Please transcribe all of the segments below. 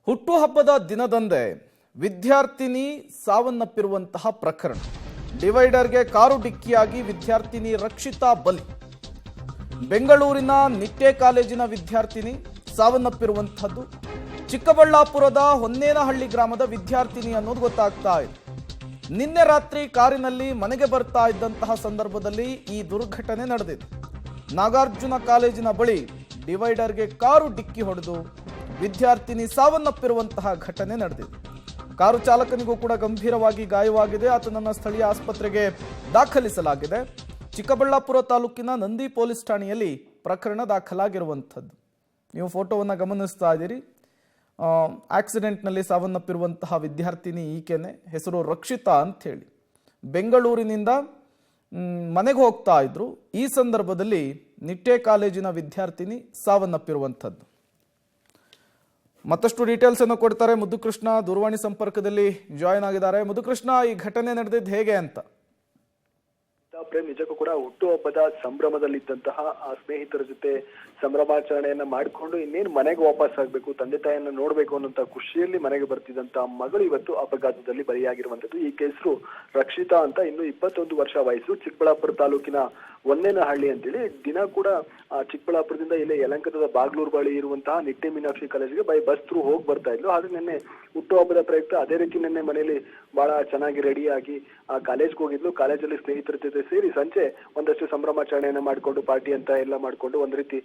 ಹುಟ್ಟುಹಬ್ಬದ ದಿನದಂದೇ ವಿದ್ಯಾರ್ಥಿನಿ ಸಾವನ್ನಪ್ಪಿರುವಂತಹ ಪ್ರಕರಣ. ಡಿವೈಡರ್ಗೆ ಕಾರು ಡಿಕ್ಕಿಯಾಗಿ ವಿದ್ಯಾರ್ಥಿನಿ ರಕ್ಷಿತಾ ಬಲಿ. ಬೆಂಗಳೂರಿನ ನಿಟ್ಟೆ ಕಾಲೇಜಿನ ವಿದ್ಯಾರ್ಥಿನಿ ಸಾವನ್ನಪ್ಪಿರುವಂತಹದ್ದು. ಚಿಕ್ಕಬಳ್ಳಾಪುರದ ಹೊನ್ನೇನಹಳ್ಳಿ ಗ್ರಾಮದ ವಿದ್ಯಾರ್ಥಿನಿ ಅನ್ನೋದು ಗೊತ್ತಾಗ್ತಾ ಇದೆ. ನಿನ್ನೆ ರಾತ್ರಿ ಕಾರಿನಲ್ಲಿ ಮನೆಗೆ ಬರ್ತಾ ಇದ್ದಂತಹ ಸಂದರ್ಭದಲ್ಲಿ ಈ ದುರ್ಘಟನೆ ನಡೆದಿದೆ. ನಾಗಾರ್ಜುನ ಕಾಲೇಜಿನ ಬಳಿ ಡಿವೈಡರ್ಗೆ ಕಾರು ಡಿಕ್ಕಿ ಹೊಡೆದು ವಿದ್ಯಾರ್ಥಿನಿ ಸಾವನ್ನಪ್ಪಿರುವಂತಹ ಘಟನೆ ನಡೆದಿದೆ. ಕಾರು ಚಾಲಕನಿಗೂ ಕೂಡ ಗಂಭೀರವಾಗಿ ಗಾಯವಾಗಿದೆ. ಆತನನ್ನು ಸ್ಥಳೀಯ ಆಸ್ಪತ್ರೆಗೆ ದಾಖಲಿಸಲಾಗಿದೆ. ಚಿಕ್ಕಬಳ್ಳಾಪುರ ತಾಲೂಕಿನ ನಂದಿ ಪೊಲೀಸ್ ಠಾಣೆಯಲ್ಲಿ ಪ್ರಕರಣ ದಾಖಲಾಗಿರುವಂಥದ್ದು. ನೀವು ಫೋಟೋವನ್ನು ಗಮನಿಸ್ತಾ ಇದ್ದೀರಿ. ಆಕ್ಸಿಡೆಂಟ್ನಲ್ಲಿ ಸಾವನ್ನಪ್ಪಿರುವಂತಹ ವಿದ್ಯಾರ್ಥಿನಿ ಈಕೆನೆ. ಹೆಸರು ರಕ್ಷಿತಾ ಅಂಥೇಳಿ. ಬೆಂಗಳೂರಿನಿಂದ ಮನೆಗೆ ಹೋಗ್ತಾ ಇದ್ರು. ಈ ಸಂದರ್ಭದಲ್ಲಿ ನಿಟ್ಟೆ ಕಾಲೇಜಿನ ವಿದ್ಯಾರ್ಥಿನಿ ಸಾವನ್ನಪ್ಪಿರುವಂಥದ್ದು. ಮತ್ತಷ್ಟು ಡೀಟೇಲ್ಸ್ ಅನ್ನು ಕೊಡ್ತಾರೆ ಮುದ್ದುಕೃಷ್ಣ. ದೂರವಾಣಿ ಸಂಪರ್ಕದಲ್ಲಿ ಜಾಯಿನ್ ಆಗಿದ್ದಾರೆ. ಮುದ್ದುಕೃಷ್ಣ, ಈ ಘಟನೆ ನಡೆದಿದ್ದು ಹೇಗೆ ಅಂತ? ಪ್ರೇಮ್, ನಿಜಕ್ಕೂ ಕೂಡ ಹುಟ್ಟುಹಬ್ಬದ ಸಂಭ್ರಮದಲ್ಲಿದ್ದಂತಹ ಆ ಸ್ನೇಹಿತರ ಜೊತೆ ಸಂಭ್ರಮಾಚರಣೆಯನ್ನ ಮಾಡಿಕೊಂಡು ಇನ್ನೇನು ಮನೆಗೆ ವಾಪಸ್ ಆಗ್ಬೇಕು, ತಂದೆ ತಾಯಿಯನ್ನ ನೋಡ್ಬೇಕು ಅನ್ನೋಂತ ಖುಷಿಯಲ್ಲಿ ಮನೆಗೆ ಬರ್ತಿದ್ದಂತ ಮಗಳು ಇವತ್ತು ಅಪಘಾತದಲ್ಲಿ ಬಲಿಯಾಗಿರುವಂತದ್ದು. ಈ ಹೆಸರು ರಕ್ಷಿತಾ ಅಂತ, ಇನ್ನು 21 ವರ್ಷ ವಯಸ್ಸು. ಚಿಕ್ಕಬಳ್ಳಾಪುರ ತಾಲೂಕಿನ ಹೊನ್ನೇನಹಳ್ಳಿ ಅಂತೇಳಿ. ದಿನ ಕೂಡ ಚಿಕ್ಕಬಳ್ಳಾಪುರದಿಂದ ಇಲ್ಲೇ ಯಲಂಕದ ಬಾಗ್ಲೂರು ಬಳಿ ಇರುವಂತಹ ನಿಟ್ಟೆ ಮೀನಾಕ್ಷಿ ಕಾಲೇಜಿಗೆ ಬೈ ಬಸ್ ಥ್ರೂ ಹೋಗಿ ಬರ್ತಾ ಇದ್ಲು. ಆದ್ರೆ ನಿನ್ನೆ ಹುಟ್ಟುಹಬ್ಬದ ಪ್ರಯುಕ್ತ ಅದೇ ರೀತಿ ನಿನ್ನೆ ಮನೆಯಲ್ಲಿ ಬಹಳ ಚೆನ್ನಾಗಿ ರೆಡಿ ಆಗಿ ಕಾಲೇಜ್ಗೆ ಹೋಗಿದ್ಲು. ಕಾಲೇಜಲ್ಲಿ ಸ್ನೇಹಿತರ ಜೊತೆ ಸೇರಿ ಸಂಜೆ ಒಂದಷ್ಟು ಸಂಭ್ರಮಾಚರಣೆಯನ್ನ ಮಾಡ್ಕೊಂಡು ಪಾರ್ಟಿ ಅಂತ ಎಲ್ಲ ಮಾಡ್ಕೊಂಡು ಒಂದ್ ರೀತಿ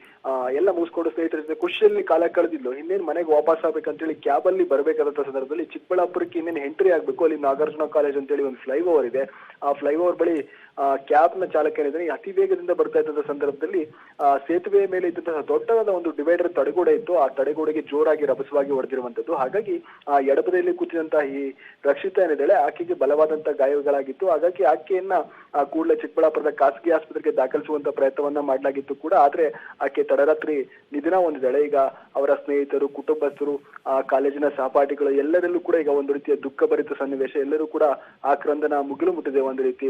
ಎಲ್ಲ ಮುಗಿಸ್ಕೊಂಡು ಸ್ನೇಹಿತರ ಜೊತೆ ಖುಷಿಯಲ್ಲಿ ಕಾಲ ಕಳೆದಿದ್ಲು. ಇನ್ನೇನು ಮನೆಗೆ ವಾಪಸ್ ಆಗ್ಬೇಕಂತೇಳಿ ಕ್ಯಾಬ್ ಅಲ್ಲಿ ಬರ್ಬೇಕಾದಂತ ಸಂದರ್ಭದಲ್ಲಿ ಚಿಕ್ಕಬಳ್ಳಾಪುರಕ್ಕೆ ಇನ್ನೇನು ಎಂಟ್ರಿ ಆಗ್ಬೇಕು. ಅಲ್ಲಿ ನಾಗಾರ್ಜುನ ಕಾಲೇಜ್ ಅಂತೇಳಿ ಒಂದು ಫ್ಲೈಓವರ್ ಇದೆ. ಆ ಫ್ಲೈಓವರ್ ಬಳಿ ಕ್ಯಾಬ್ ನ ಚಾಲಕ ಏನಿದ್ರೆ ಅತಿ ವೇಗದಿಂದ ಬರ್ತಾ ಇದ್ದ ಸಂದರ್ಭದಲ್ಲಿ ಸೇತುವೆ ಮೇಲೆ ಇದ್ದಂತಹ ದೊಡ್ಡದಾದ ಒಂದು ಡಿವೈಡರ್ ತಡೆಗೋಡೆ ಇತ್ತು. ಆ ತಡೆಗೋಡೆಗೆ ಜೋರಾಗಿ ರಭಸವಾಗಿ ಹೊಡೆದಿರುವಂತದ್ದು. ಹಾಗಾಗಿ ಆ ಎಡಬದಿಯಲ್ಲಿ ಕೂತಿದಂತಹ ಈ ರಕ್ಷಿತಾ ಏನಿದ್ದಾಳೆ, ಆಕೆಗೆ ಬಲವಾದಂತಹ ಗಾಯಗಳಾಗಿತ್ತು. ಹಾಗಾಗಿ ಆಕೆಯನ್ನ ಕೂಡಲೇ ಚಿಕ್ಕಬಳ್ಳಾಪುರದ ಖಾಸಗಿ ಆಸ್ಪತ್ರೆಗೆ ದಾಖಲಿಸುವಂತ ಪ್ರಯತ್ನವನ್ನ ಮಾಡಲಾಗಿತ್ತು ಕೂಡ. ಆದ್ರೆ ಆಕೆ ತಡರಾತ್ರಿ ನಿಧನ ಹೊಂದಿದ್ದಾಳೆ. ಈಗ ಅವರ ಸ್ನೇಹಿತರು, ಕುಟುಂಬಸ್ಥರು, ಕಾಲೇಜಿನ ಸಹಪಾಠಿಗಳು ಎಲ್ಲರಲ್ಲೂ ಕೂಡ ಈಗ ಒಂದು ರೀತಿಯ ದುಃಖಭರಿತ ಸನ್ನಿವೇಶ. ಎಲ್ಲರೂ ಕೂಡ ಆಕ್ರಂದನ ಮುಗಿಲು ಮುಟ್ಟಿದೆ. ಒಂದು ರೀತಿ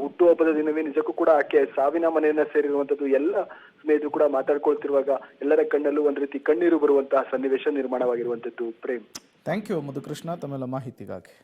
ಹುಟ್ಟುಹಬ್ಬದ ದಿನವೇ ನಿಜಕ್ಕೂ ಕೂಡ ಆಕೆ ಸಾವಿನ ಮನೆಯನ್ನ ಸೇರಿರುವಂತದ್ದು. ಎಲ್ಲ ಸ್ನೇಹಿತರು ಕೂಡ ಮಾತಾಡ್ಕೊಳ್ತಿರುವಾಗ ಎಲ್ಲರ ಕಣ್ಣಲ್ಲೂ ಒಂದು ರೀತಿ ಕಣ್ಣೀರು ಬರುವಂತಹ ಸನ್ನಿವೇಶ ನಿರ್ಮಾಣವಾಗಿರುವಂತದ್ದು. ಪ್ರೇಮ್, ಥ್ಯಾಂಕ್ ಯು ಮುದ್ದುಕೃಷ್ಣ, ತಮ್ಮೆಲ್ಲ ಮಾಹಿತಿಗಾಗಿ.